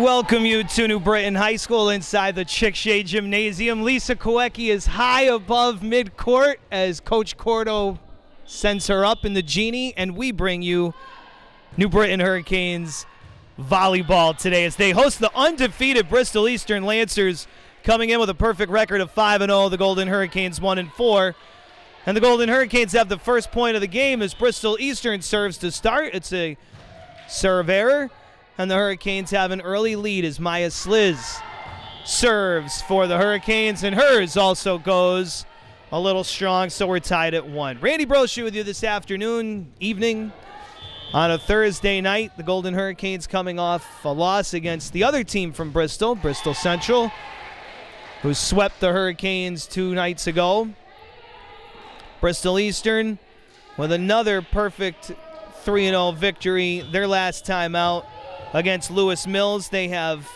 welcome you to New Britain High School inside the Chick-Shea Gymnasium. Lisa Kowecki is high above midcourt as Coach Cordo sends her up in the Genie, and we bring you New Britain Hurricanes volleyball today as they host the undefeated Bristol Eastern Lancers, coming in with a perfect record of 5-0. The Golden Hurricanes 1-4. And the Golden Hurricanes have the first point of the game as Bristol Eastern serves to start. It's a serve error, and the Hurricanes have an early lead as Maya Sliz serves for the Hurricanes, and hers also goes a little strong, so we're tied at 1. Randy Brochu with you this evening, on a Thursday night. The Golden Hurricanes coming off a loss against the other team from Bristol, Bristol Central, who swept the Hurricanes 2 nights ago. Bristol Eastern with another perfect 3-0 victory their last time out against Lewis Mills. They have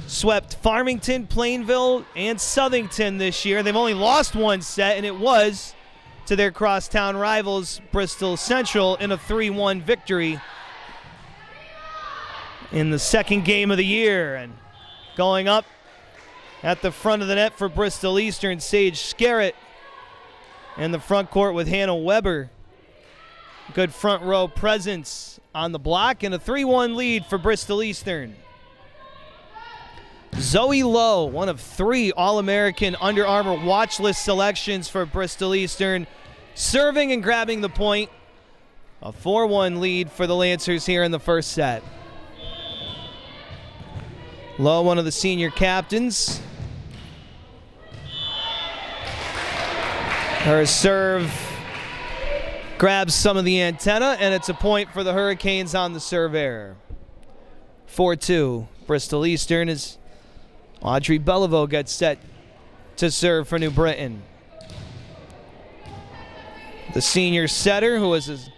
swept Farmington, Plainville, and Southington this year. They've only lost one set, and it was to their crosstown rivals, Bristol Central, in a 3-1 victory in the second game of the year. And going up at the front of the net for Bristol Eastern, Sage Scarrett in the front court with Hannah Weber. Good front row presence on the block, and a 3-1 lead for Bristol Eastern. Zoe Lowe, one of 3 All-American Under Armour watch list selections for Bristol Eastern, serving and grabbing the point. A 4-1 lead for the Lancers here in the first set. Lowe, one of the senior captains. Her serve grabs some of the antenna, and it's a point for the Hurricanes on the serve error. 4-2. Bristol Eastern as Audrey Beliveau gets set to serve for New Britain. The senior setter, who was his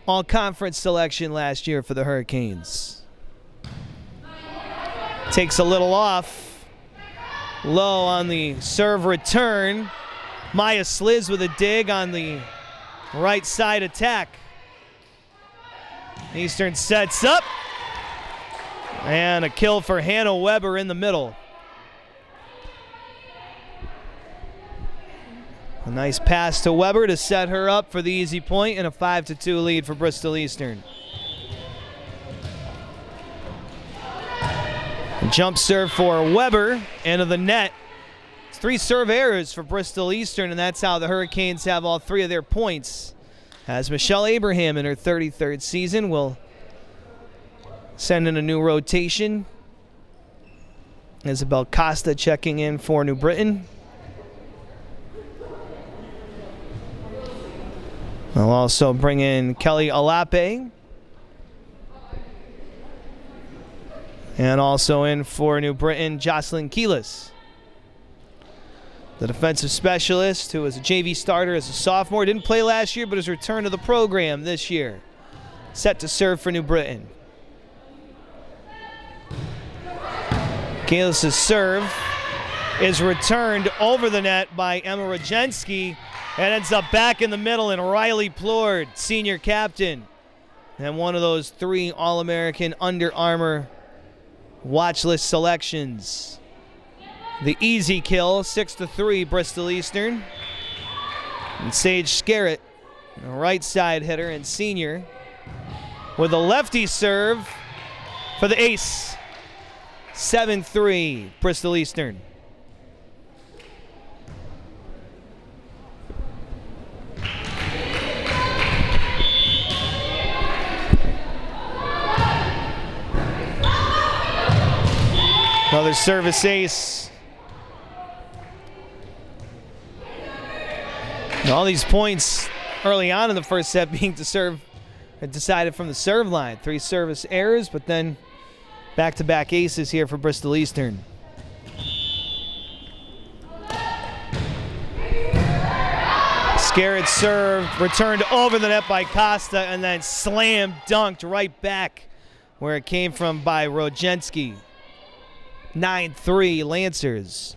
all-conference selection last year for the Hurricanes. Takes a little off. Low on the serve return. Maya Sliz with a dig on the right side attack. Eastern sets up. And a kill for Hannah Weber in the middle. A nice pass to Weber to set her up for the easy point, and a 5-2 lead for Bristol Eastern. A jump serve for Weber, into the net. 3 serve errors for Bristol Eastern, and that's how the Hurricanes have all 3 of their points. As Michelle Abraham in her 33rd season will send in a new rotation. Isabel Costa checking in for New Britain. They'll also bring in Kelly Alape. And also in for New Britain, Jocelyn Keelis, the defensive specialist who was a JV starter as a sophomore. Didn't play last year, but has returned to the program this year. Set to serve for New Britain. Keelis' serve is returned over the net by Emma Rajensky and ends up back in the middle, and Riley Plord, senior captain, and one of those 3 All-American Under Armour watch list selections. The easy kill, 6-3, Bristol Eastern. And Sage Scarrett, a right side hitter and senior, with a lefty serve for the ace. 7-3, Bristol Eastern. Another service ace. And all these points early on in the first set being decided from the serve line. 3 service errors, but then back-to-back aces here for Bristol Eastern. Scarrett served, returned over the net by Costa, and then slam dunked right back where it came from by Rojensky. 9-3 Lancers.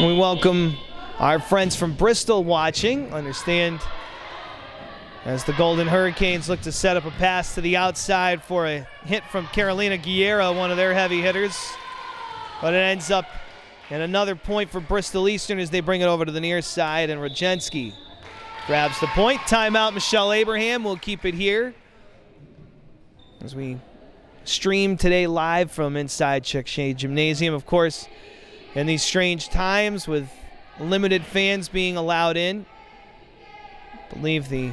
We welcome our friends from Bristol watching. Understand as the Golden Hurricanes look to set up a pass to the outside for a hit from Carolina Guerra, one of their heavy hitters. But it ends up in another point for Bristol Eastern as they bring it over to the near side, and Rodzinski grabs the point. Timeout, Michelle Abraham. We'll keep it here as we stream today live from inside Chick-Shea Gymnasium. Of course, in these strange times with limited fans being allowed in, I believe the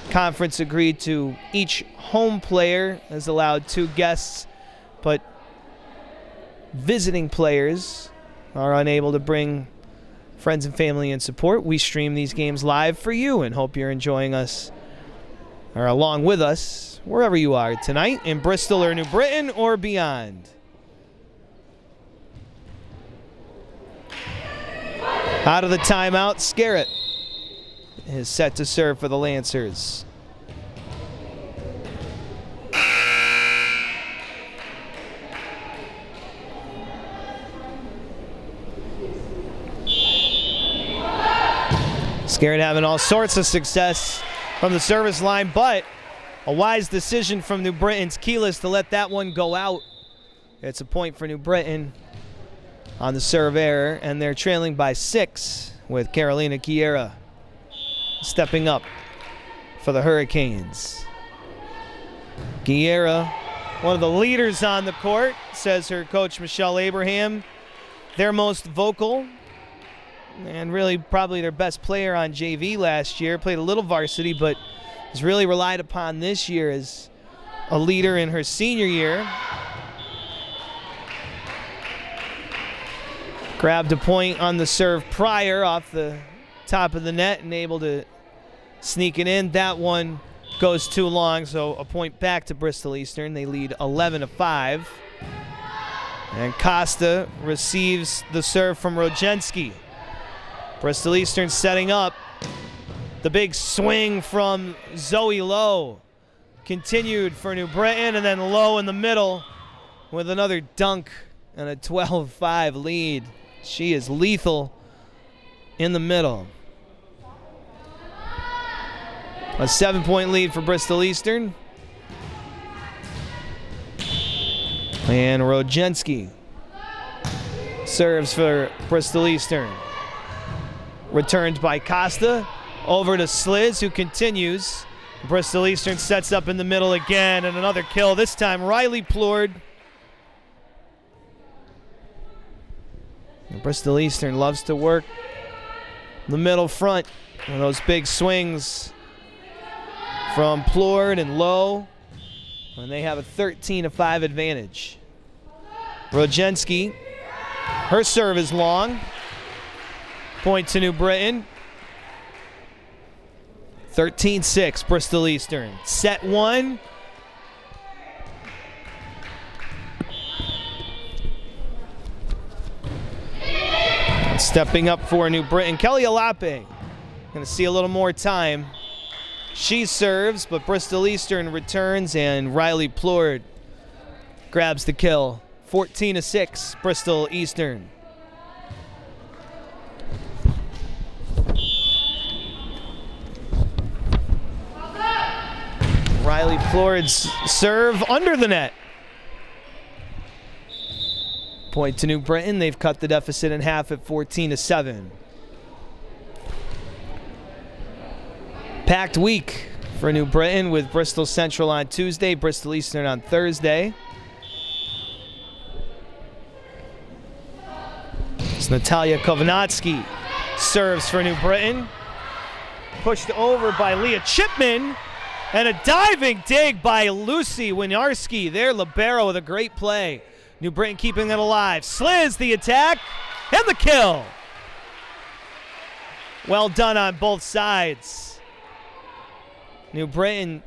conference agreed to each home player is allowed 2 guests, but visiting players are unable to bring friends and family in support. We stream these games live for you and hope you're enjoying us or along with us wherever you are tonight in Bristol or New Britain or beyond. Out of the timeout, Scarrett is set to serve for the Lancers. Scarrett having all sorts of success from the service line, but a wise decision from New Britain's Keyless to let that one go out. It's a point for New Britain on the serve error, and they're trailing by 6 with Carolina Guerra stepping up for the Hurricanes. Guerra, one of the leaders on the court, says her coach Michelle Abraham. Their most vocal and really probably their best player on JV last year. Played a little varsity, but is really relied upon this year as a leader in her senior year. Grabbed a point on the serve prior off the top of the net and able to sneak it in. That one goes too long, so a point back to Bristol Eastern. They lead 11-5. And Costa receives the serve from Rodzinski. Bristol Eastern setting up. The big swing from Zoe Lowe continued for New Britain, and then Lowe in the middle with another dunk and a 12-5 lead. She is lethal in the middle. A 7-point lead for Bristol Eastern. And Rodzinski serves for Bristol Eastern. Returned by Costa. Over to Sliz, who continues. Bristol Eastern sets up in the middle again, and another kill. This time, Riley Plourd. And Bristol Eastern loves to work the middle front. And those big swings from Plourd and Lowe. And they have a 13-5 advantage. Rodzinski, her serve is long. Point to New Britain. 13-6, Bristol Eastern. Set 1. Stepping up for New Britain, Kelly Alape. Going to see a little more time. She serves, but Bristol Eastern returns, and Riley Plourd grabs the kill. 14-6, Bristol Eastern. Riley Plourd's serve under the net. Point to New Britain. They've cut the deficit in half at 14-7. Packed week for New Britain with Bristol Central on Tuesday, Bristol Eastern on Thursday. It's Natalia Kovnatsky serves for New Britain. Pushed over by Leah Chipman. And a diving dig by Lucy Winarski. Their libero with a great play. New Britain keeping it alive. Sliz the attack and the kill. Well done on both sides. New Britain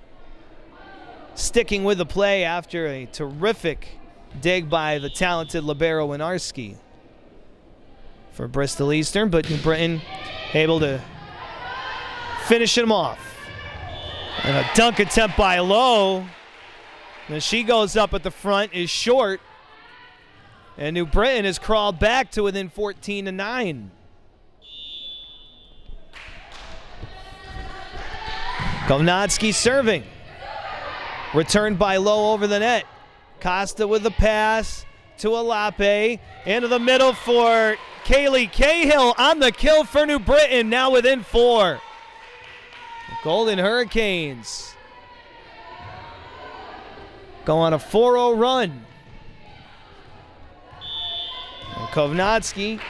sticking with the play after a terrific dig by the talented libero Winarski for Bristol Eastern, but New Britain able to finish him off. And a dunk attempt by Lowe. As she goes up at the front, is short. And New Britain has crawled back to within 14-9. Kovnatski serving. Returned by Lowe over the net. Costa with the pass to Alape. Into the middle for Kaylee Cahill on the kill for New Britain, now within 4. Golden Hurricanes go on a 4-0 run. And Kovnatski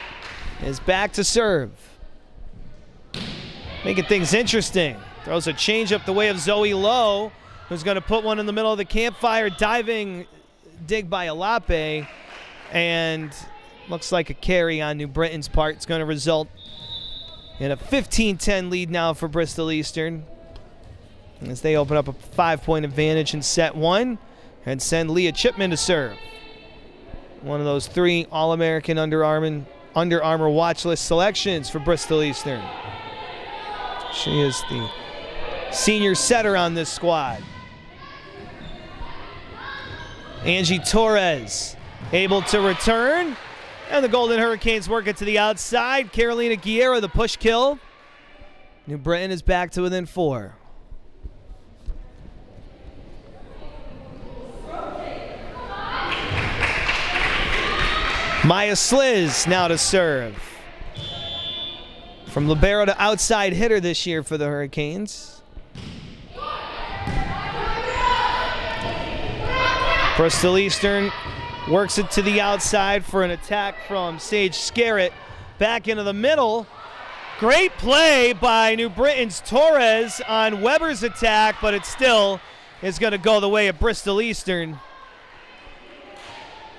is back to serve. Making things interesting. Throws a change up the way of Zoe Lowe, who's going to put one in the middle of the campfire. Diving dig by Alape. And looks like a carry on New Britain's part. It's going to result in a 15-10 lead now for Bristol Eastern, as they open up a 5-point advantage in set 1 and send Leah Chipman to serve. One of those 3 All-American Under Armour watch list selections for Bristol Eastern. She is the senior setter on this squad. Angie Torres able to return, and the Golden Hurricanes work it to the outside. Carolina Guerra, the push kill. New Britain is back to within 4. Maya Sliz now to serve. From libero to outside hitter this year for the Hurricanes. Bristol Eastern works it to the outside for an attack from Sage Scarrett. Back into the middle. Great play by New Britain's Torres on Weber's attack, but it still is going to go the way of Bristol Eastern.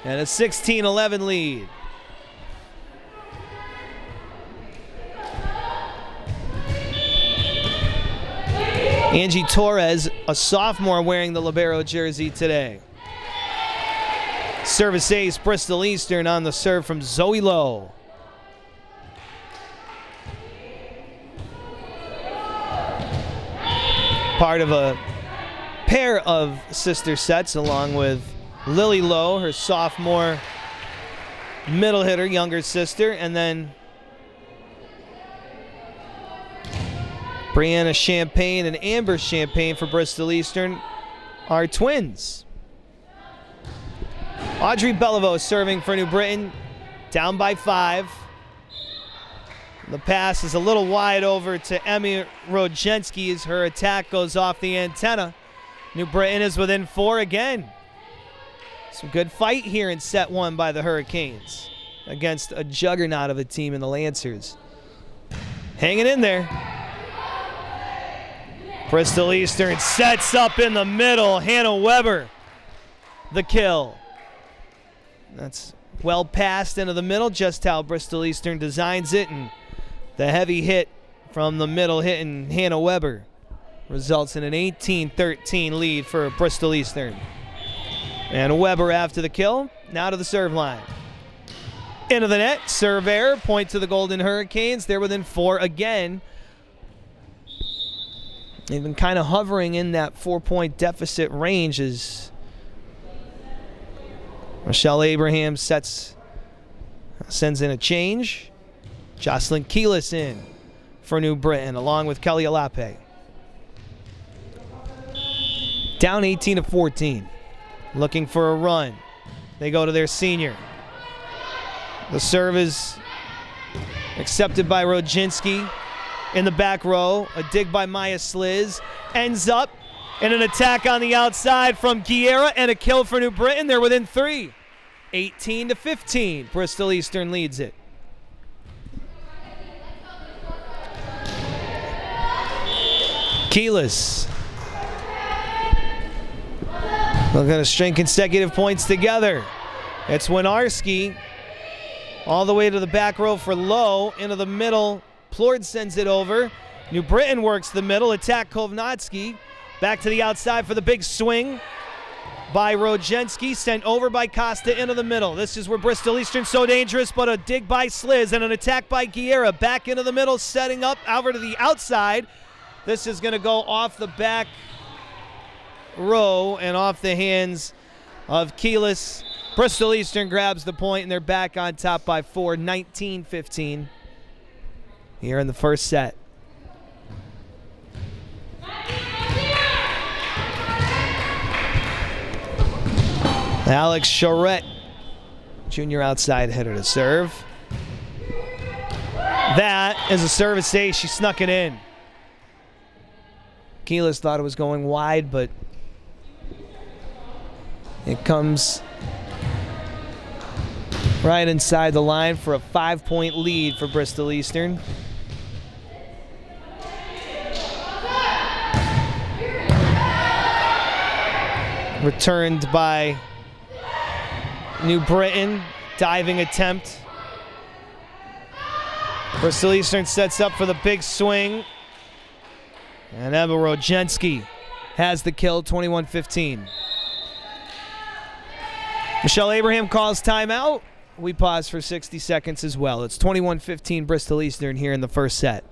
And a 16-11 lead. Angie Torres, a sophomore, wearing the libero jersey today. Service ace, Bristol Eastern on the serve from Zoe Lowe. Part of a pair of sister sets along with Lily Lowe, her sophomore middle hitter, younger sister, and then Brianna Champagne and Amber Champagne for Bristol Eastern are twins. Audrey Beliveau serving for New Britain, down by 5. The pass is a little wide over to Emmy Rodzinski as her attack goes off the antenna. New Britain is within 4 again. Some good fight here in set 1 by the Hurricanes against a juggernaut of a team in the Lancers. Hanging in there. Bristol Eastern sets up in the middle. Hannah Weber, the kill. That's well passed into the middle, just how Bristol Eastern designs it, and the heavy hit from the middle hitting Hannah Weber results in an 18-13 lead for Bristol Eastern. And Weber after the kill, now to the serve line. Into the net, serve error, point to the Golden Hurricanes. They're within 4 again. They've been kind of hovering in that 4-point deficit range as Michelle Abraham sends in a change. Jocelyn Keelis in for New Britain, along with Kelly Alape. Down 18-14. Looking for a run. They go to their senior. The serve is accepted by Rodzinski in the back row. A dig by Maya Sliz. Ends up in an attack on the outside from Guerra and a kill for New Britain. They're within 3. 18-15. Bristol Eastern leads it. Keelis looking to string consecutive points together. It's Winarski all the way to the back row for Lowe. Into the middle. Plord sends it over. New Britain works the middle. Attack Kovnatski. Back to the outside for the big swing by Rodzinski. Sent over by Costa into the middle. This is where Bristol Eastern's so dangerous, but a dig by Sliz and an attack by Guerra. Back into the middle, setting up over to the outside. This is going to go off the back row and off the hands of Keelis. Bristol Eastern grabs the point, and they're back on top by 4, 19-15 here in the first set. Alex Charette, junior outside hitter to serve. That is a service ace. She snuck it in. Keyless thought it was going wide, but it comes right inside the line for a 5-point lead for Bristol Eastern. Returned by New Britain. Diving attempt. Bristol Eastern sets up for the big swing. And Emma Rodzinski has the kill, 21-15. Michelle Abraham calls timeout. We pause for 60 seconds as well. It's 21-15 Bristol Eastern here in the first set.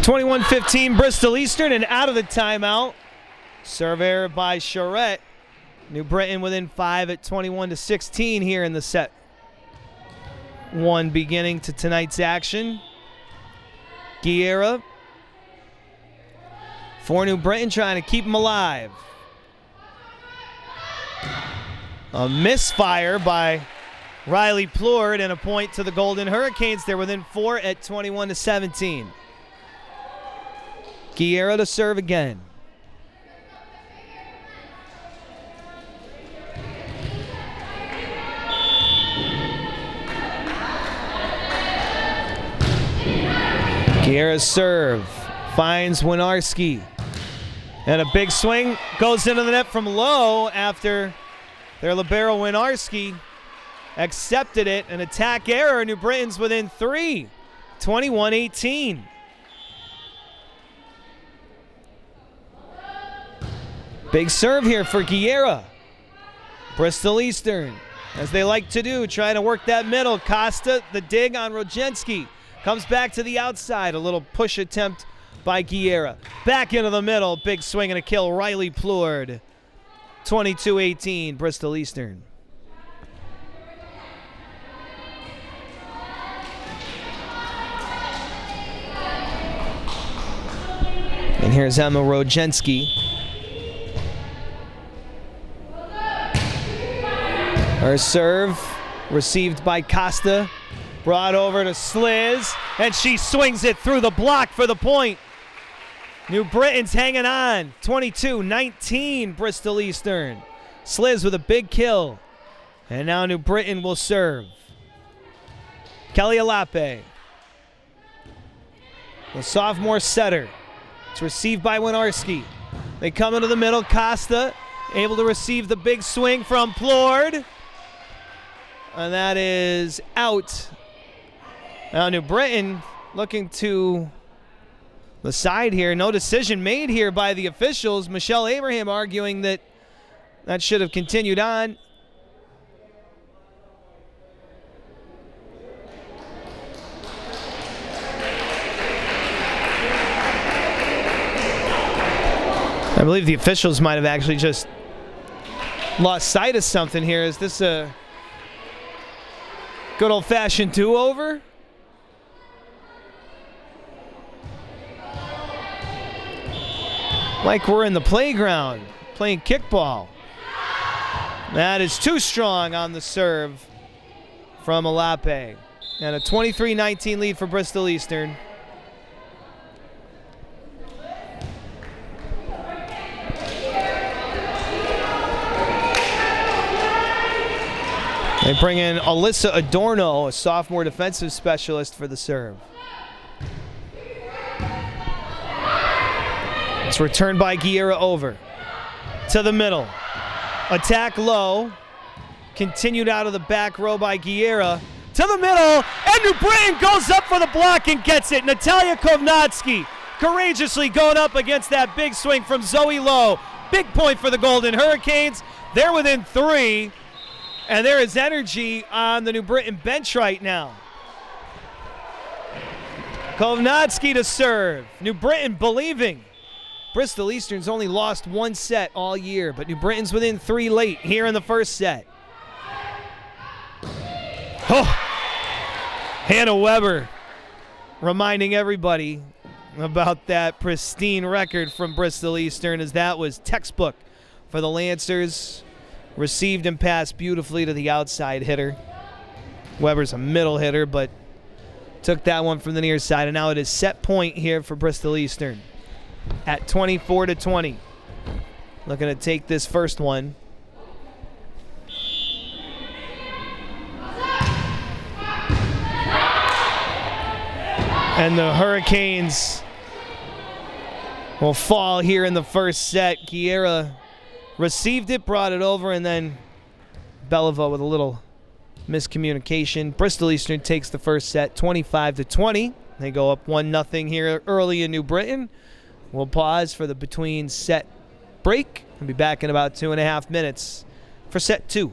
(21-15) Bristol Eastern, and out of the timeout. Serve error by Charette. New Britain within 5 at 21-16 here in the set one beginning to tonight's action. Guerra for New Britain, trying to keep them alive. A misfire by Riley Plourde and a point to the Golden Hurricanes. They're within 4 at 21-17. Guerra to serve again. Guerra's serve finds Winarski. And a big swing goes into the net from low after their libero Winarski accepted it. An attack error. New Britain's within 3, 21-18. Big serve here for Guerra. Bristol Eastern, as they like to do, trying to work that middle. Costa, the dig on Rodzinski. Comes back to the outside. A little push attempt by Guerra. Back into the middle. Big swing and a kill. Riley Plourde. 22-18, Bristol Eastern. And here's Emma Rodzinski. Her serve received by Costa, brought over to Sliz, and she swings it through the block for the point. New Britain's hanging on. 22-19 Bristol Eastern. Sliz with a big kill. And now New Britain will serve. Kelly Alape, the sophomore setter. It's received by Winarski. They come into the middle. Costa able to receive the big swing from Plourde. And that is out. Now New Britain looking to the side here. No decision made here by the officials. Michelle Abraham arguing that should have continued on. I believe the officials might have actually just lost sight of something here. Is this a good old-fashioned do-over? Like we're in the playground playing kickball. That is too strong on the serve from Alape. And a 23-19 lead for Bristol Eastern. They bring in Alyssa Adorno, a sophomore defensive specialist, for the serve. It's returned by Guerra over. to the middle. Attack low. Continued out of the back row by Guerra. To the middle, and New Britain goes up for the block and gets it. Natalia Kovnatsky courageously going up against that big swing from Zoe Lowe. Big point for the Golden Hurricanes. They're within 3, and there is energy on the New Britain bench right now. Kovnatsky to serve. New Britain believing. Bristol Eastern's only lost 1 set all year, but New Britain's within 3 late here in the first set. Oh, Hannah Weber reminding everybody about that pristine record from Bristol Eastern, as that was textbook for the Lancers. Received and passed beautifully to the outside hitter. Weber's a middle hitter, but took that one from the near side, and now it is set point here for Bristol Eastern at 24-20. Looking to take this first one. And the Hurricanes will fall here in the first set. Guerra received it, brought it over, and then Belliveau with a little miscommunication. Bristol Eastern takes the first set 25-20. They go up 1-0 here early in New Britain. We'll pause for the between set break and be back in about 2.5 minutes for set 2.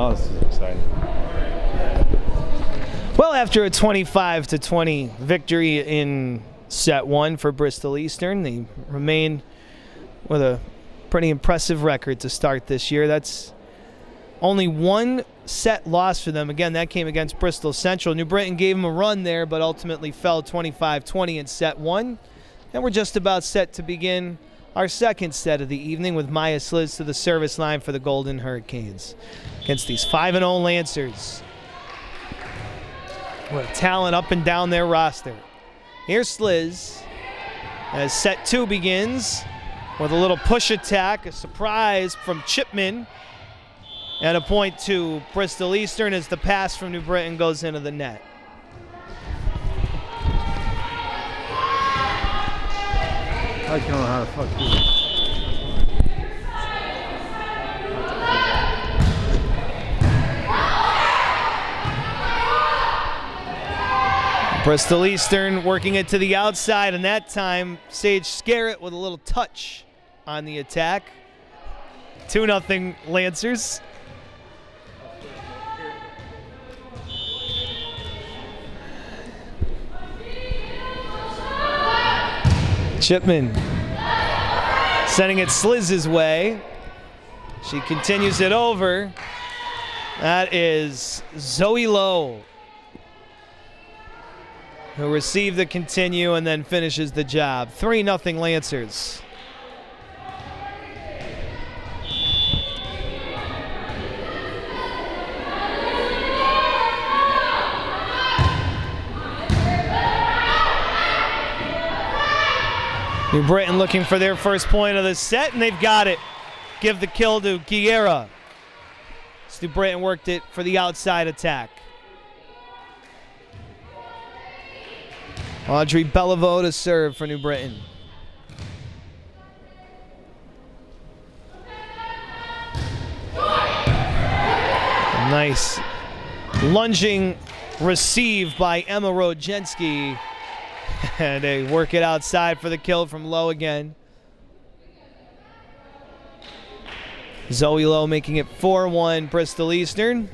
Oh, this is exciting. Well, after a 25-20 victory in set 1 for Bristol Eastern, they remain with a pretty impressive record to start this year. That's only 1 set loss for them. Again, that came against Bristol Central. New Britain gave them a run there, but ultimately fell 25-20 in set 1. And we're just about set to begin our second set of the evening with Maya Sliz to the service line for the Golden Hurricanes against these 5-0 Lancers with talent up and down their roster. Here's Sliz as set 2 begins with a little push attack, a surprise from Chipman, and a point to Bristol Eastern as the pass from New Britain goes into the net. I don't know how to fuck this. Bristol Eastern working it to the outside, and that time Sage Scarrett with a little touch on the attack. 2-0 Lancers. Chipman sending it Slizz's way. She continues it over. That is Zoe Lowe, who received the continue and then finishes the job. 3-0 Lancers. New Britain looking for their first point of the set, and they've got it. Give the kill to Guerra. New Britain worked it for the outside attack. Audrey Beliveau to serve for New Britain. Nice lunging receive by Emma Rodzinski. And they work it outside for the kill from Lowe again. Zoe Lowe making it 4-1 Bristol Eastern.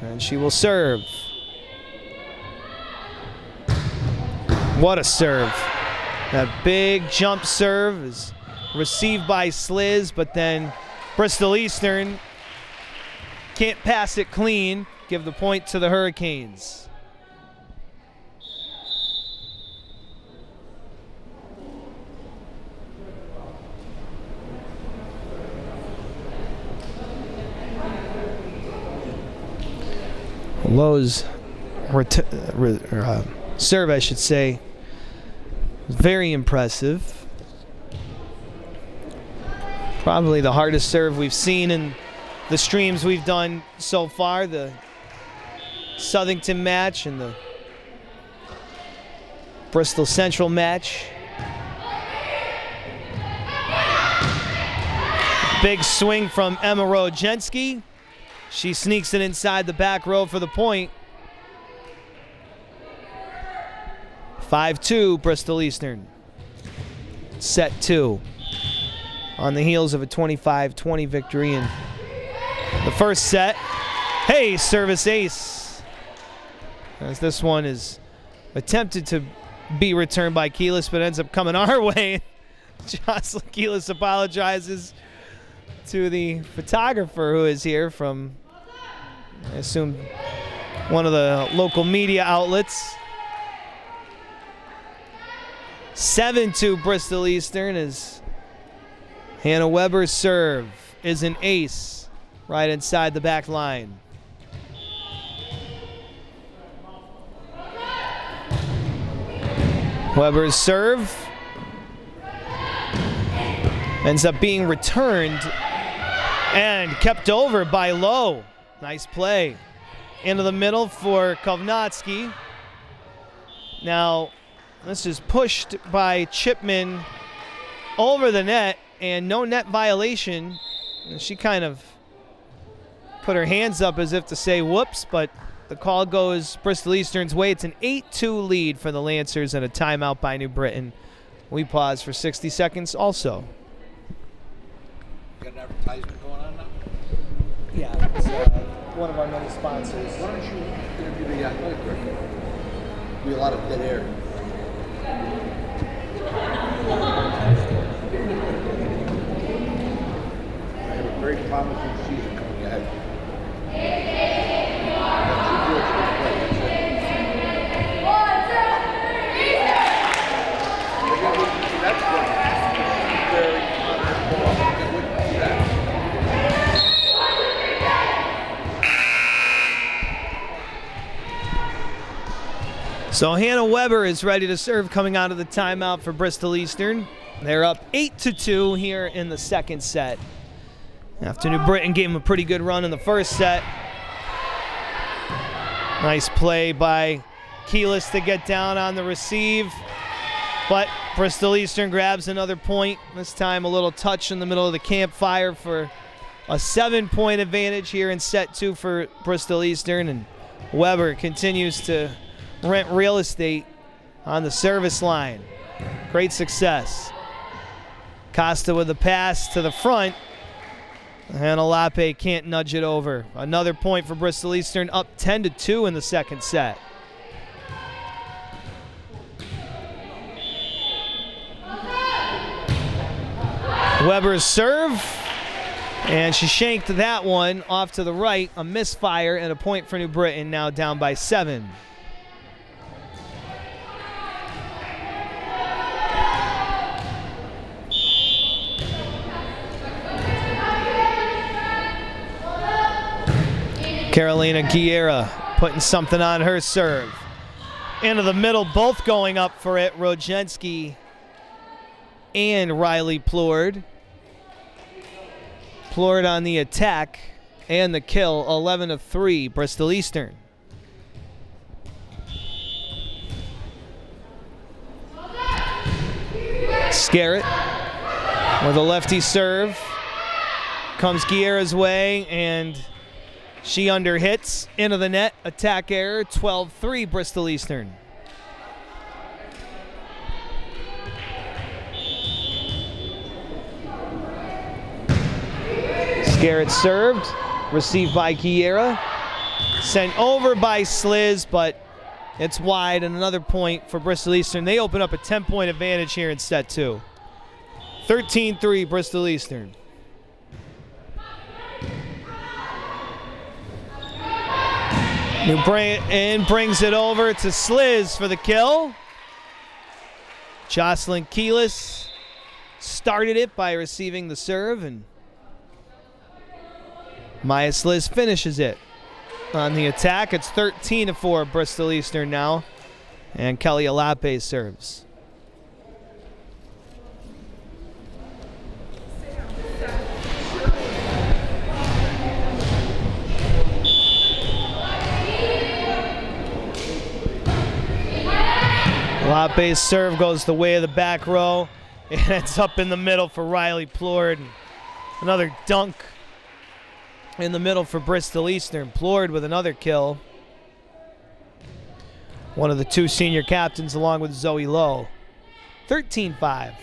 And she will serve. What a serve. That big jump serve is received by Sliz, but then Bristol Eastern can't pass it clean. Give the point to the Hurricanes. Lowe's serve, I should say, very impressive. Probably the hardest serve we've seen in the streams we've done so far, the Southington match and the Bristol Central match. Big swing from Emma Rodzinski. She sneaks it inside the back row for the point. 5-2 Bristol Eastern. Set 2. On the heels of a 25-20 victory in the first set. Hey, service ace. As this one is attempted to be returned by Keelis, but ends up coming our way. Jocelyn Keelis apologizes to the photographer who is here from, I assume, one of the local media outlets. 7-2 Bristol Eastern as Hannah Weber's serve is an ace right inside the back line. Weber's serve ends up being returned and kept over by Lowe. Nice play. Into the middle for Kovnatsky. Now, this is pushed by Chipman over the net, and no net violation. She kind of put her hands up as if to say whoops, but the call goes Bristol Eastern's way. It's an 8-2 lead for the Lancers and a timeout by New Britain. We pause for 60 seconds also. Got an advertisement going on now? Yeah, it's one of our many sponsors. Why don't you interview the athletic director? Be a lot of dead air. I have a very promising season coming ahead. That's good. Very So Hannah Weber is ready to serve coming out of the timeout for Bristol Eastern. They're up 8-2 here in the second set. After New Britain gave them a pretty good run in the first set. Nice play by Keelis to get down on the receive. But Bristol Eastern grabs another point. This time a little touch in the middle of the campfire for a 7-point advantage here in set 2 for Bristol Eastern. And Weber continues to rent real estate on the service line. Great success. Costa with the pass to the front. And Alape can't nudge it over. Another point for Bristol Eastern, up 10-2 in the second set. Weber's serve, and she shanked that one off to the right. A misfire and a point for New Britain, now down by 7. Carolina Guerra putting something on her serve. Into the middle, both going up for it. Rodzinski and Riley Plourde. Plourde on the attack and the kill, 11-3, Bristol Eastern. Scarrett with a lefty serve. Comes Guerra's way, and she underhits into the net. Attack error, 12-3, Bristol Eastern. Scarrett served, received by Guerra, sent over by Sliz, but it's wide, and another point for Bristol Eastern. They open up a 10-point advantage here in set 2. 13-3, Bristol Eastern. New Britain brings it over to Sliz for the kill. Jocelyn Keelis started it by receiving the serve, and Maya Sliz finishes it on the attack. It's 13-4 Bristol Eastern now, and Kelly Alape serves. Alape's serve goes the way of the back row. It ends up in the middle for Riley Plourde. Another dunk in the middle for Bristol Eastern. Plourde with another kill. One of the two senior captains along with Zoe Lowe. 13-5.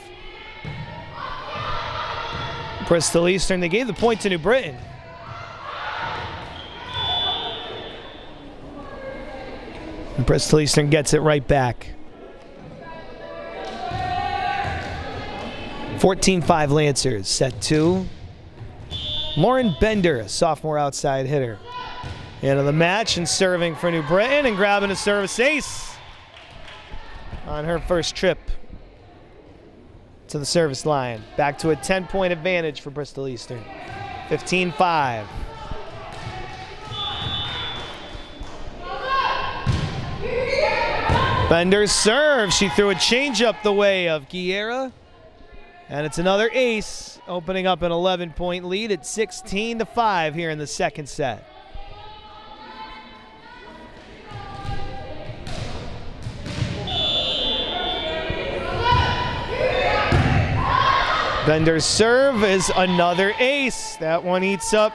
Bristol Eastern, they gave the point to New Britain. And Bristol Eastern gets it right back. 14-5 Lancers, set 2. Lauren Bender, a sophomore outside hitter. Into the match and serving for New Britain and grabbing a service ace on her first trip to the service line. Back to a 10-point advantage for Bristol Eastern. 15-5. Bender's serve. She threw a changeup the way of Guerra. And it's another ace, opening up an 11-point lead at 16-5 here in the second set. Bender's serve is another ace. That one eats up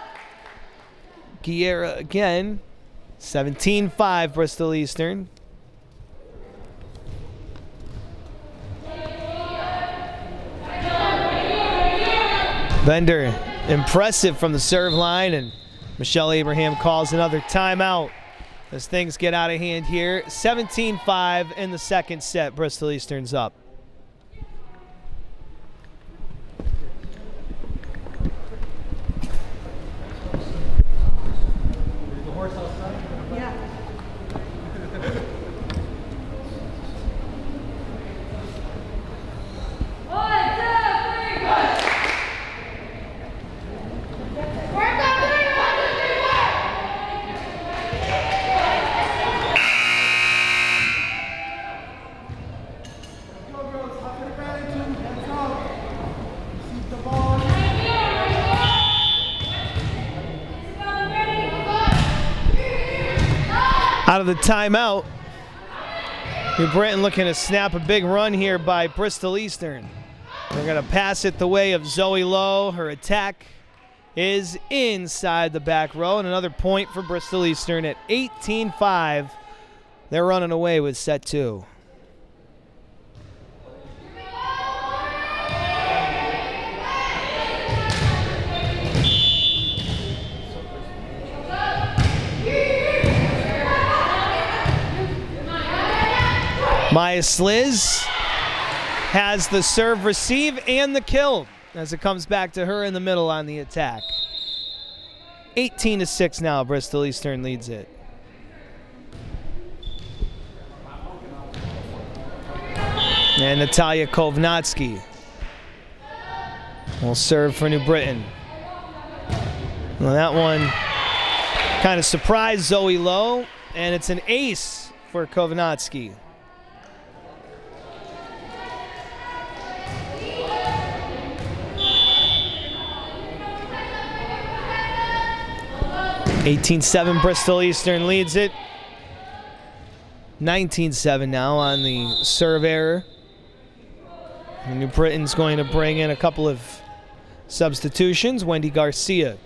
Guerra again. 17-5 Bristol Eastern. Bender, impressive from the serve line, and Michelle Abraham calls another timeout as things get out of hand here. 17-5 in the second set. Bristol Eastern's up. Out of the timeout, New Britain looking to snap a big run here by Bristol Eastern. They're going to pass it the way of Zoe Lowe. Her attack is inside the back row, and another point for Bristol Eastern at 18-5. They're running away with set 2. Maya Sliz has the serve receive and the kill as it comes back to her in the middle on the attack. 18-6 now, Bristol Eastern leads it. And Natalia Kovnatsky will serve for New Britain. Well, that one kind of surprised Zoe Lowe, and it's an ace for Kovnatsky. (18-7) Bristol Eastern leads it. 19-7 now on the serve error. And New Britain's going to bring in a couple of substitutions. Wendy Garcia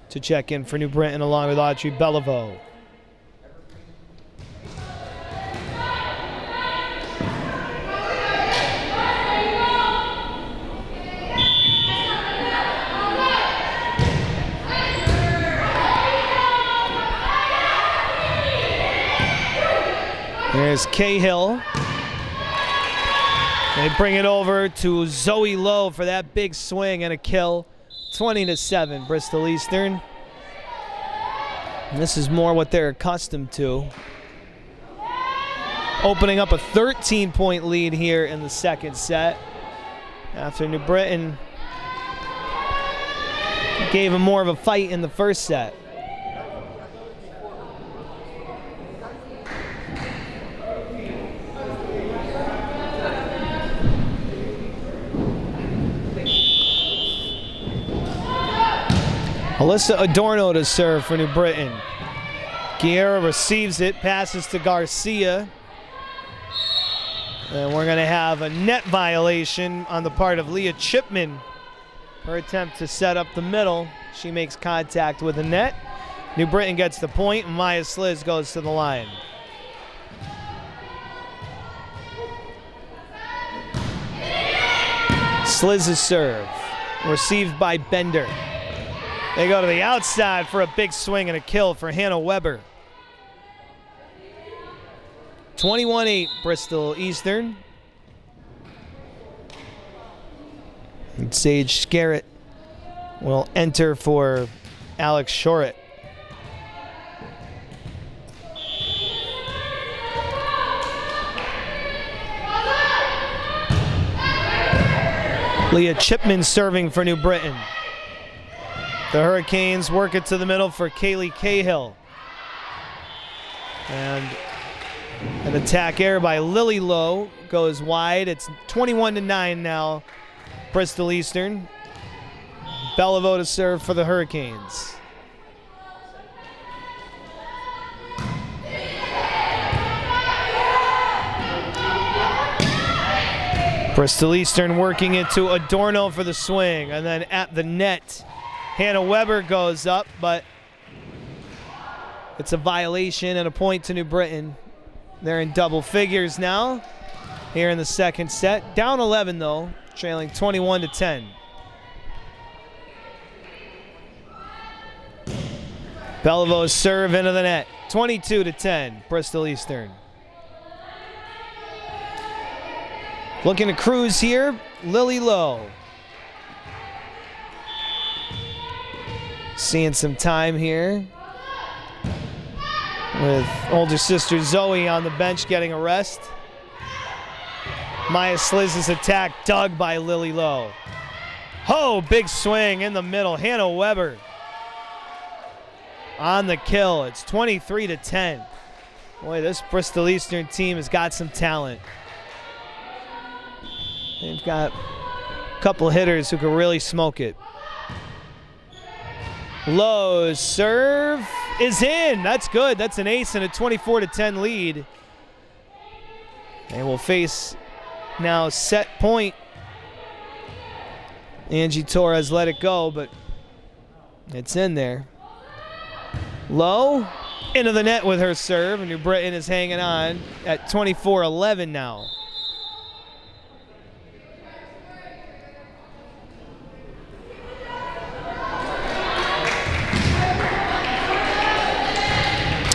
to check in for New Britain along with Audrey Beliveau. There's Cahill. They bring it over to Zoe Lowe for that big swing and a kill. 20-7, Bristol Eastern. And this is more what they're accustomed to. Opening up a 13-point lead here in the second set after New Britain gave them more of a fight in the first set. Alyssa Adorno to serve for New Britain. Guerra receives it, passes to Garcia. And we're going to have a net violation on the part of Leah Chipman. Her attempt to set up the middle. She makes contact with the net. New Britain gets the point, and Maya Sliz goes to the line. Sliz's serve, received by Bender. They go to the outside for a big swing and a kill for Hannah Weber. 21-8, Bristol Eastern. And Sage Scarrett will enter for Alex Shorett. Leah Chipman serving for New Britain. The Hurricanes work it to the middle for Kaylee Cahill. And an attack error by Lily Lowe goes wide. It's 21-9 now, Bristol Eastern. Beliveau to serve for the Hurricanes. Bristol Eastern working into Adorno for the swing, and then at the net, Hannah Weber goes up, but it's a violation and a point to New Britain. They're in double figures now here in the second set. Down 11 though, trailing 21-10. Beliveau's serve into the net, 22-10, Bristol Eastern. Looking to cruise here, Lily Lowe. Seeing some time here with older sister Zoe on the bench getting a rest. Maya Sliz's attack dug by Lily Lowe. Oh, big swing in the middle. Hannah Weber on the kill. It's 23-10. Boy, this Bristol Eastern team has got some talent. They've got a couple hitters who can really smoke it. Lowe's serve is in. That's good. That's an ace and a 24-10 lead. And we'll face now set point. Angie Torres let it go, but It's in there. Low, into the net with her serve, and New Britain is hanging on at 24-11 now.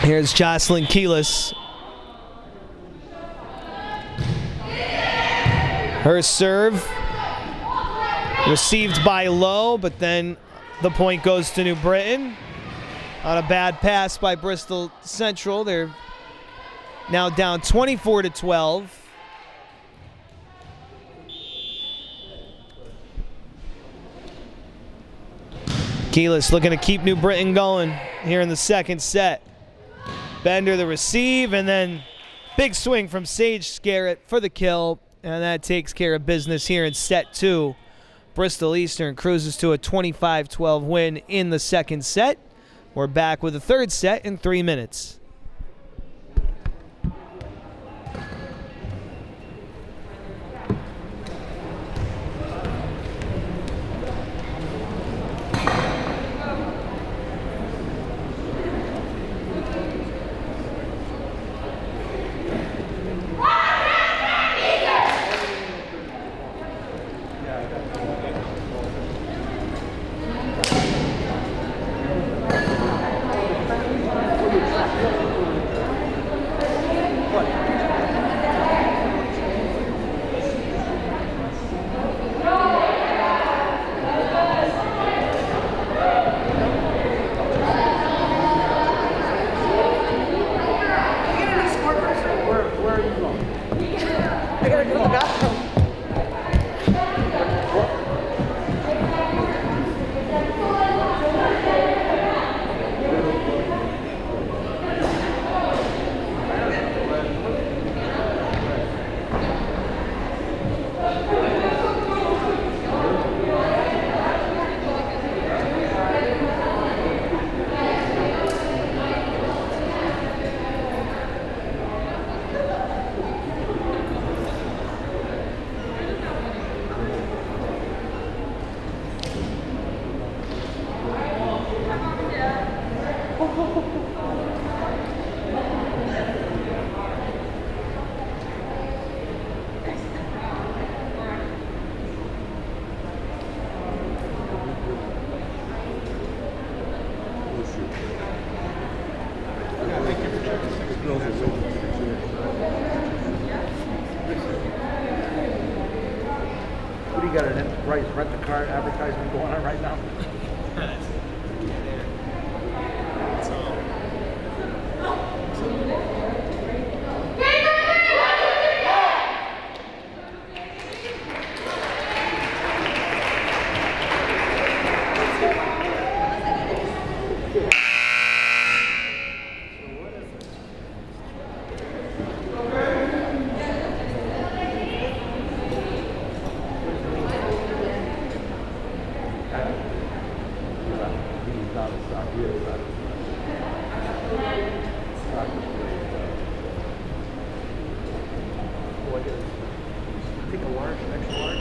Here's Jocelyn Keelis. Her serve received by Lowe, but then the point goes to New Britain on a bad pass by Bristol Central. They're now down 24-12. Keelis looking to keep New Britain going here in the second set. Bender the receive, and then big swing from Sage Scarrett for the kill, and that takes care of business here in set 2. Bristol Eastern cruises to a 25-12 win in the second set. We're back with the third set in 3 minutes. What do you got, an enterprise rent-a-car advertisement going on right now? Take a large, extra large.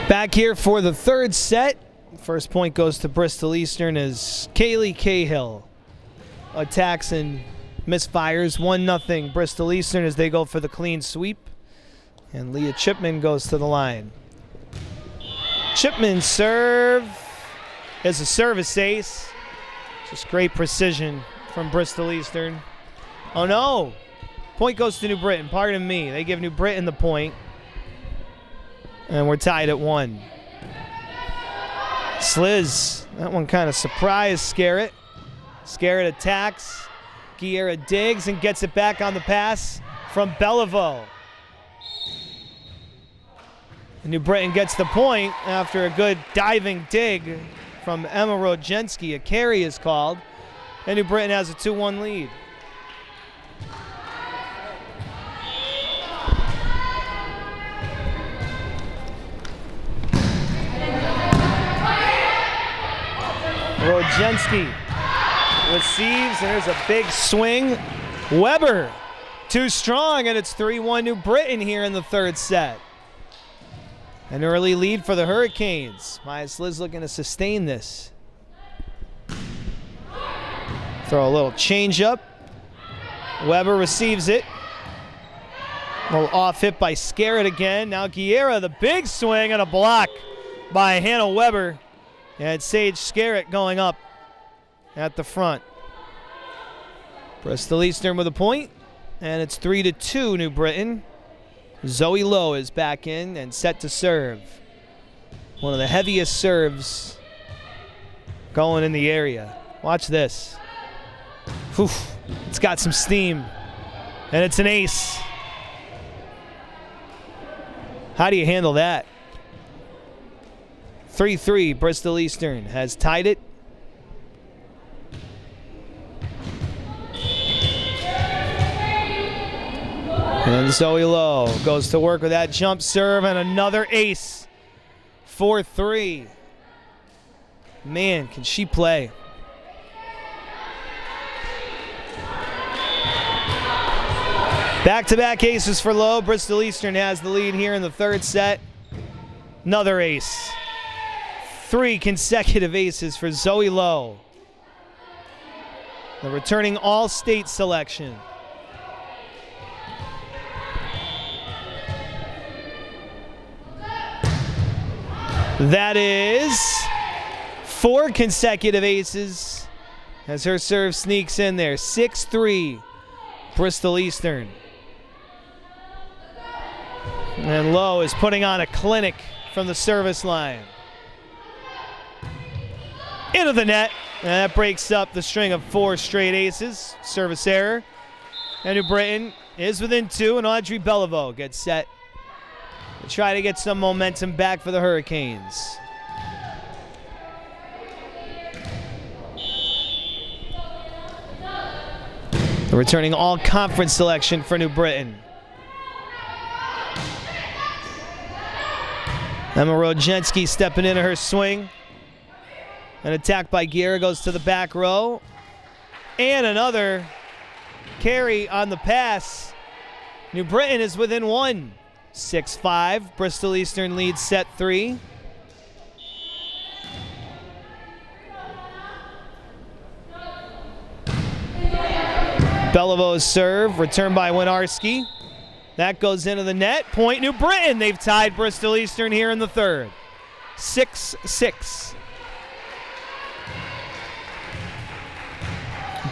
Back here for the third set. First point goes to Bristol Eastern as Kaylee Cahill attacks and misfires. 1-0 Bristol Eastern as they go for the clean sweep. And Leah Chipman goes to the line. Chipman serve is a service ace. Just great precision from Bristol Eastern. Oh no! Point goes to New Britain. Pardon me. They give New Britain the point. And we're tied at 1. Sliz, that one kind of surprised Scarrett. Scarrett attacks. Guerra digs and gets it back on the pass from Beliveau. New Britain gets the point after a good diving dig from Emma Rodzinski. A carry is called, and New Britain has a 2-1 lead. Rojensky receives, and there's a big swing. Weber, too strong, and it's 3-1 New Britain here in the third set. An early lead for the Hurricanes. Myas Liz looking to sustain this. Throw a little change up. Weber receives it. A little off hit by Scarrett again. Now Guerra, the big swing and a block by Hannah Weber. And Sage Scarrett going up at the front. Bristol Eastern with a point, and it's 3-2 New Britain. Zoe Lowe is back in and set to serve. One of the heaviest serves going in the area. Watch this. Whew. It's got some steam, and it's an ace. How do you handle that? 3-3, Bristol Eastern has tied it. And Zoe Lowe goes to work with that jump serve and another ace. 4-3. Man, can she play? Back-to-back aces for Lowe. Bristol Eastern has the lead here in the third set. Another ace. 3 consecutive aces for Zoe Lowe, the returning all-state selection. That is 4 consecutive aces as her serve sneaks in there. 6-3, Bristol Eastern. And Lowe is putting on a clinic from the service line. Into the net, and that breaks up the string of 4 straight aces. Service error. And New Britain is within 2, and Audrey Beliveau gets set to try to get some momentum back for the Hurricanes. The returning all-conference selection for New Britain. Emma Rojensky stepping into her swing. An attack by Guerra goes to the back row. And another carry on the pass. New Britain is within 1. 6-5. Bristol Eastern leads set 3. Belivo's serve, returned by Winarski. That goes into the net. Point New Britain. They've tied Bristol Eastern here in the third. 6-6.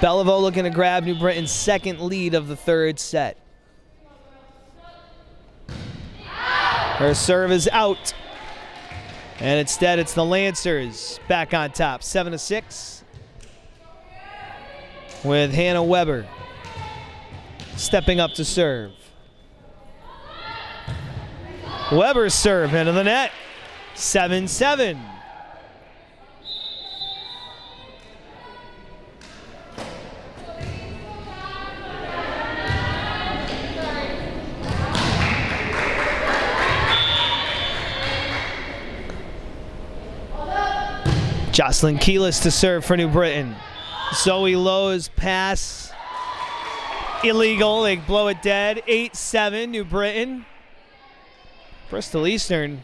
Beliveau looking to grab New Britain's second lead of the third set. Her serve is out. And instead it's the Lancers back on top. 7-6. With Hannah Weber stepping up to serve. Weber's serve into the net. 7-7. Jocelyn Keelis to serve for New Britain. Zoe Lowe's pass illegal. They blow it dead. 8-7 New Britain. Bristol Eastern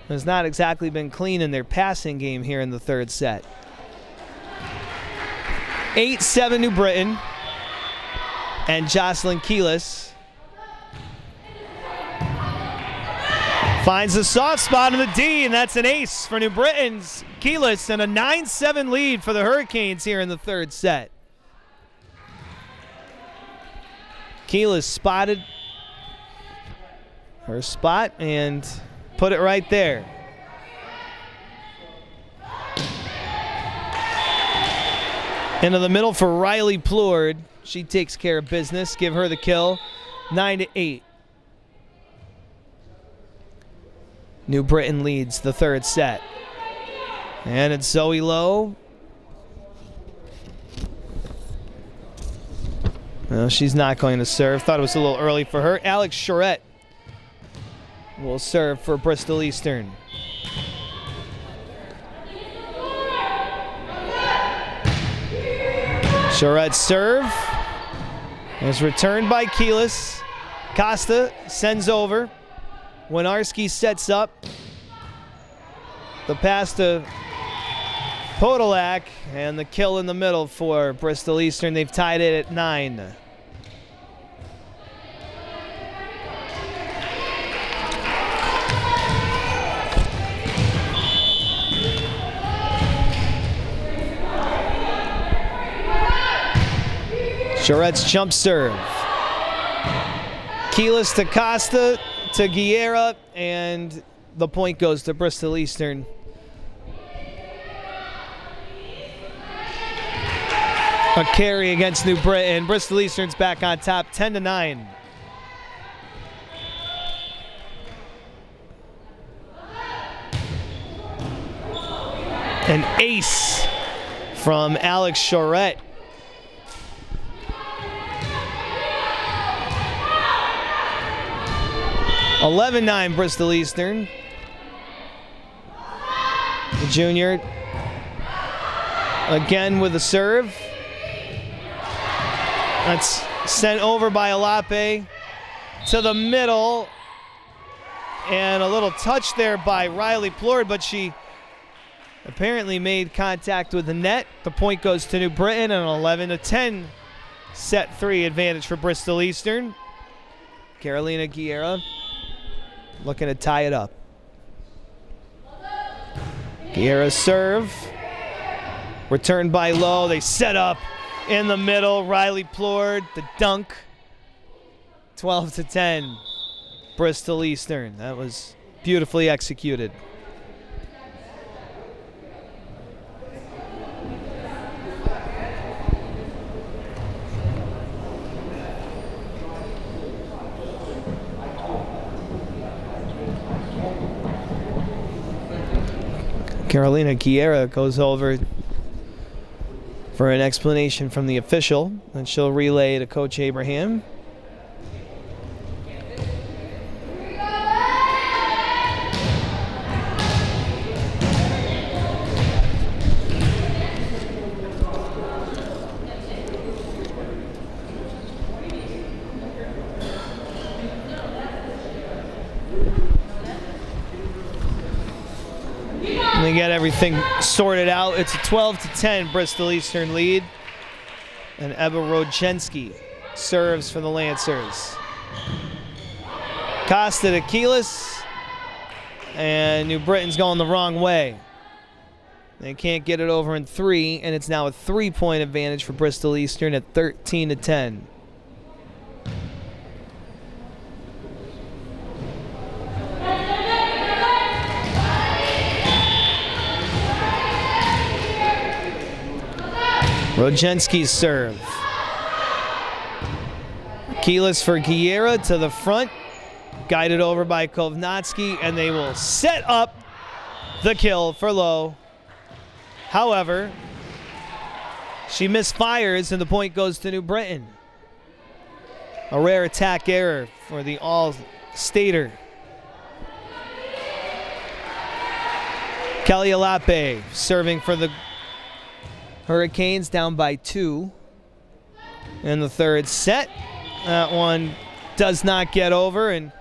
has not exactly been clean in their passing game here in the third set. 8-7 New Britain. And Jocelyn Keelis finds the soft spot in the D, and that's an ace for New Britain's Keelis, and a 9-7 lead for the Hurricanes here in the third set. Keelis spotted her spot and put it right there. Into the middle for Riley Plourde. She takes care of business. Give her the kill. 9-8. New Britain leads the third set. And it's Zoe Lowe. No, she's not going to serve. Thought it was a little early for her. Alex Charette will serve for Bristol Eastern. Charrette's serve is returned by Keelis. Costa sends over. Winarski sets up. The pass to Podolak, and the kill in the middle for Bristol Eastern. They've tied it at 9. Charrette's jump serve. Keelis to Costa to Guerra, and the point goes to Bristol Eastern. A carry against New Britain. Bristol Eastern's back on top, 10-9. An ace from Alex Charrette. (11-9) Bristol Eastern. The junior again with a serve. That's sent over by Alape to the middle. And a little touch there by Riley Plord, but she apparently made contact with the net. The point goes to New Britain, and an 11-10 set 3 advantage for Bristol Eastern. Carolina Guerra looking to tie it up. Guerra's serve. Returned by Lowe. They set up in the middle. Riley Plord, the dunk. 12-10. Bristol Eastern. That was beautifully executed. Carolina Guerra goes over for an explanation from the official, and she'll relay to Coach Abraham. They get everything sorted out. It's a 12-10 Bristol Eastern lead. And Ebba Rodzinski serves for the Lancers. Costa to Keelis. And New Britain's going the wrong way. They can't get it over in 3, and it's now a 3-point advantage for Bristol Eastern at 13-10. Rodzinski's serve. Keelis for Guerra to the front. Guided over by Kovnatsky, and they will set up the kill for Lowe. However, she misfires, and the point goes to New Britain. A rare attack error for the All-Stater. Kelly Alape serving for the Hurricanes, down by 2 in the third set. That one does not get over, and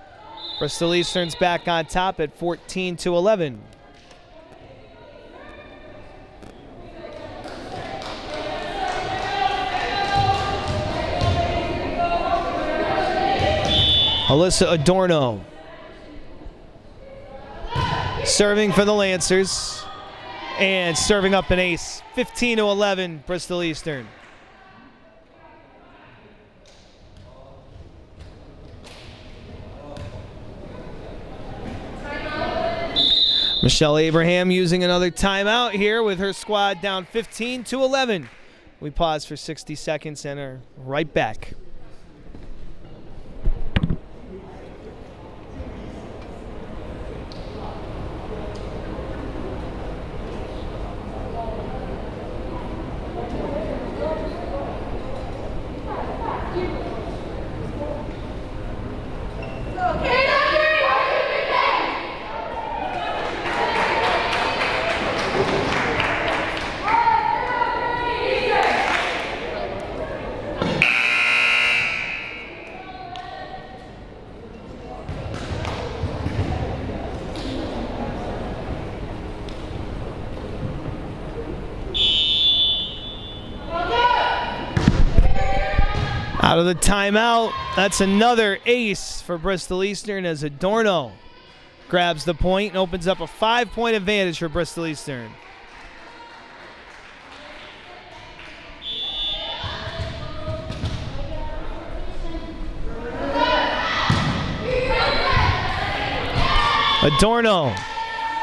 Bristol Eastern's back on top at 14-11. Alyssa Adorno serving for the Lancers. And serving up an ace, 15-11, Bristol Eastern. Michelle Abraham using another timeout here with her squad down 15-11. We pause for 60 seconds and are right back. Out of the timeout, that's another ace for Bristol Eastern as Adorno grabs the point and opens up a 5-point advantage for Bristol Eastern. Adorno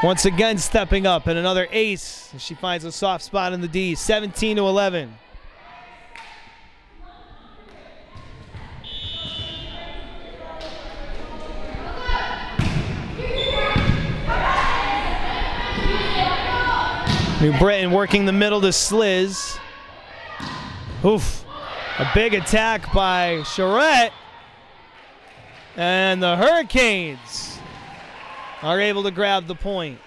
once again stepping up, and another ace. She finds a soft spot in the D, 17-11. New Britain working the middle to Sliz. Oof. A big attack by Charette. And the Hurricanes are able to grab the point.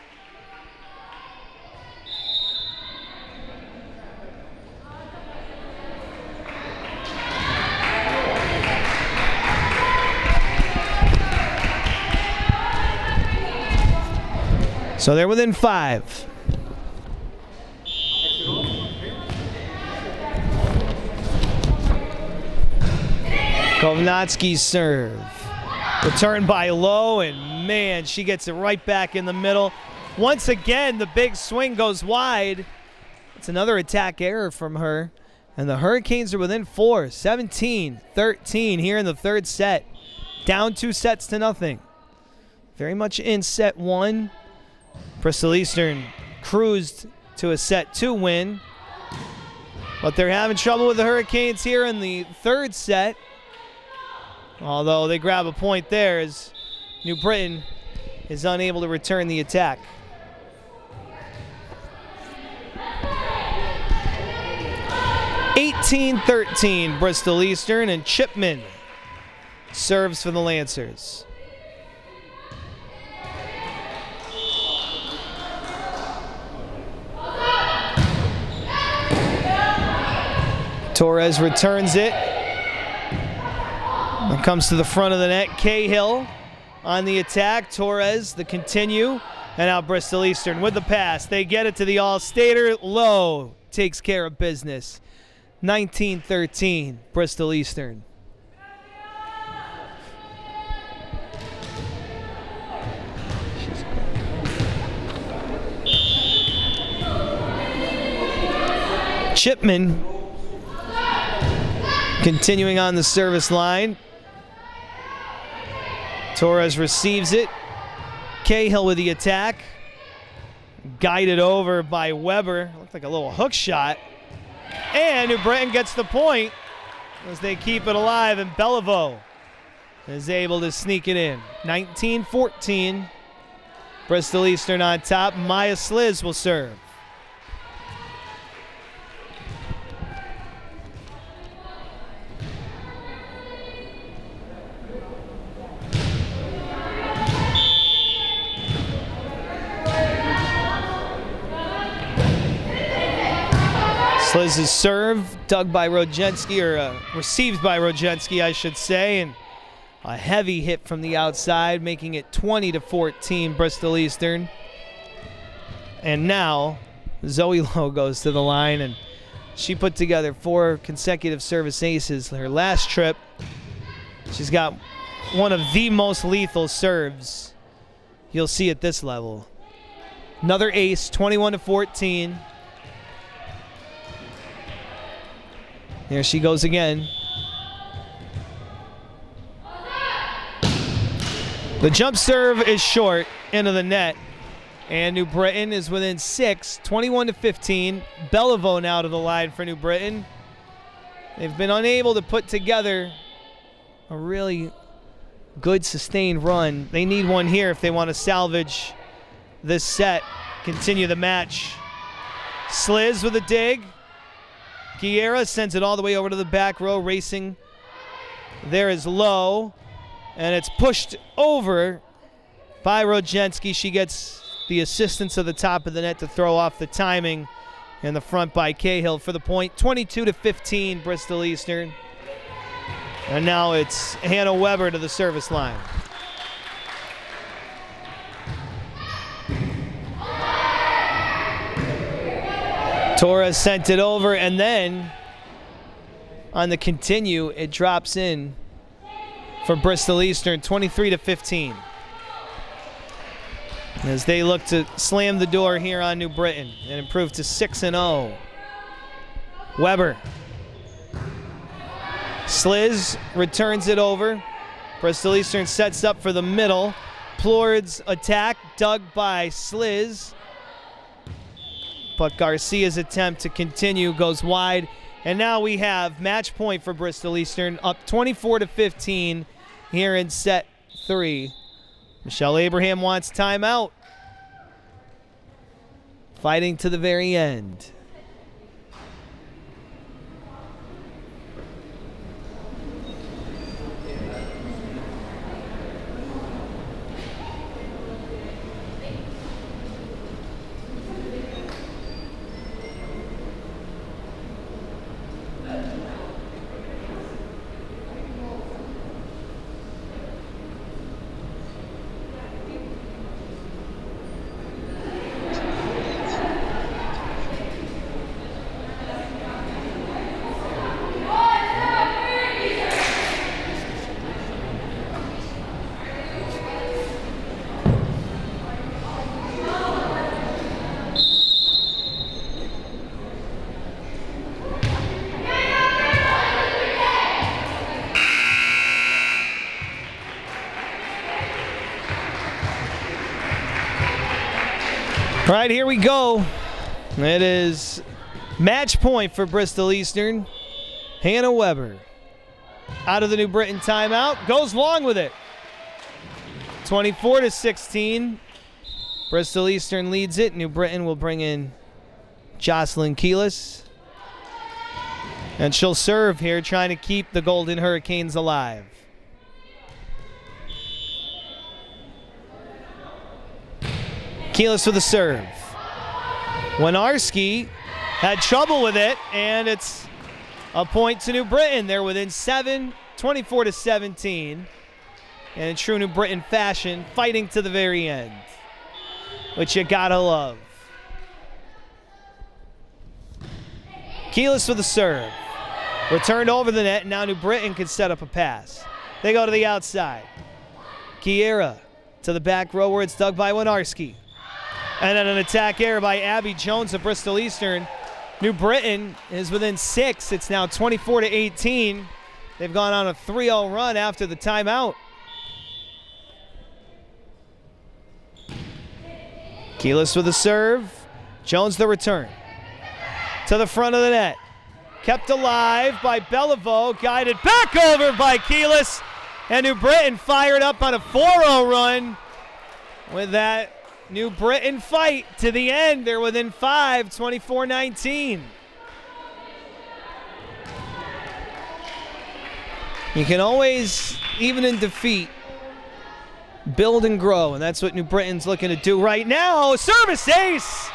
So they're within 5. Kovnatsky's serve. Returned by Lowe, and man, she gets it right back in the middle. Once again, the big swing goes wide. It's another attack error from her. And the Hurricanes are within 4, 17-13 here in the third set. Down 2 sets to nothing. Very much in set 1. Bristol Eastern cruised to a set 2 win. But they're having trouble with the Hurricanes here in the third set. Although they grab a point there as New Britain is unable to return the attack. (18-13) Bristol Eastern, and Chipman serves for the Lancers. Torres returns it. And comes to the front of the net. Cahill on the attack. Torres, the continue. And now Bristol Eastern with the pass. They get it to the All-Stater. Lowe takes care of business. 19-13, Bristol Eastern. Chipman continuing on the service line. Torres receives it. Cahill with the attack. Guided over by Weber. Looked like a little hook shot. And New Britain gets the point as they keep it alive, and Beliveau is able to sneak it in. 19-14. Bristol Eastern on top. Maya Sliz will serve. Sliz's serve, dug by Rodzinski, or received by Rodzinski, I should say, and a heavy hit from the outside, making it 20-14 Bristol Eastern. And now Zoe Lowe goes to the line, and she put together 4 consecutive service aces her last trip. She's got one of the most lethal serves you'll see at this level. Another ace, 21-14. There she goes again. The jump serve is short into the net, and New Britain is within 6, 21-15. Beliveau now to the line for New Britain. They've been unable to put together a really good sustained run. They need one here if they want to salvage this set, continue the match. Sliz with a dig. Guerra sends it all the way over to the back row, racing. There is Lowe, and it's pushed over by Rodzinski. She gets the assistance of the top of the net to throw off the timing, in the front by Cahill for the point. 22-15, Bristol Eastern. And now it's Hannah Weber to the service line. Torres sent it over, and then on the continue, it drops in for Bristol Eastern, 23-15. As they look to slam the door here on New Britain and improve to 6-0. Weber. Sliz returns it over. Bristol Eastern sets up for the middle. Plord's attack dug by Sliz. But Garcia's attempt to continue goes wide. And now we have match point for Bristol Eastern, up 24-15 here in set 3. Michelle Abraham wants timeout. Fighting to the very end. All right, here we go. It is match point for Bristol Eastern. Hannah Weber out of the New Britain timeout, goes long with it. 24-16. Bristol Eastern leads it. New Britain will bring in Jocelyn Keelis. And she'll serve here, trying to keep the Golden Hurricanes alive. Keelis with a serve. Winarski had trouble with it, and it's a point to New Britain. They're within 7, 24-17. And in true New Britain fashion, fighting to the very end, which you gotta love. Keelis with a serve. Returned over the net, and now New Britain can set up a pass. They go to the outside. Kiera to the back row where it's dug by Winarski. And then an attack error by Abby Jones of Bristol Eastern. New Britain is within 6. It's now 24-18. They've gone on a 3-0 run after the timeout. Keelis with a serve. Jones the return. To the front of the net. Kept alive by Beliveau. Guided back over by Keelis. And New Britain fired up on a 4-0 run with that New Britain fight to the end. They're within 5, 24-19. You can always, even in defeat, build and grow, and that's what New Britain's looking to do right now. Service ace!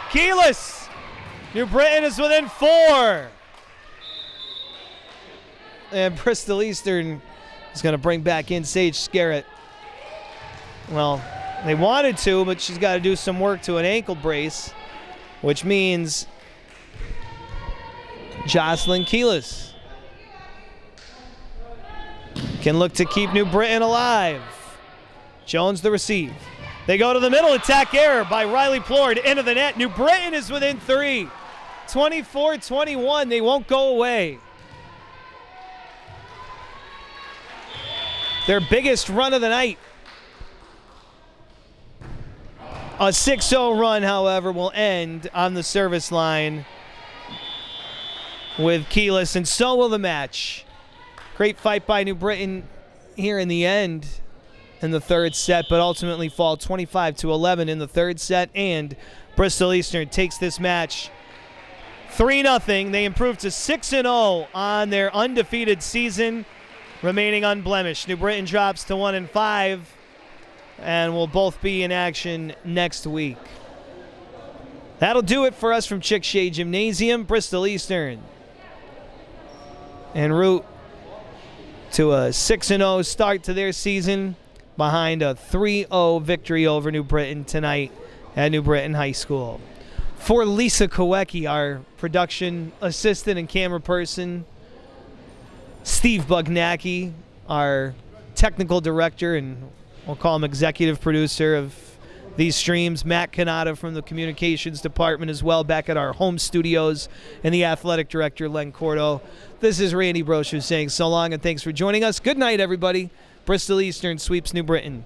Keelis. New Britain is within 4. And Bristol Eastern is going to bring back in Sage Scarrett. Well, they wanted to, but she's got to do some work to an ankle brace, which means Jocelyn Keelis can look to keep New Britain alive. Jones the receive. They go to the middle. Attack error by Riley Plord into the net. New Britain is within 3. 24-21. They won't go away. Their biggest run of the night. A 6-0 run, however, will end on the service line with Keelis, and so will the match. Great fight by New Britain here in the end in the third set, but ultimately fall 25-11 in the third set, and Bristol Eastern takes this match 3-0. They improve to 6-0 on their undefeated season, remaining unblemished. New Britain drops to 1-5. And we'll both be in action next week. That'll do it for us from Chickasha Gymnasium. Bristol Eastern en route to a 6-0 start to their season behind a 3-0 victory over New Britain tonight at New Britain High School. For Lisa Kowecki, our production assistant and camera person, Steve Bugnacki, our technical director, and we'll call him executive producer of these streams. Matt Canada from the communications department as well, back at our home studios, and the athletic director, Len Cordo. This is Randy Brochu saying so long and thanks for joining us. Good night, everybody. Bristol Eastern sweeps New Britain.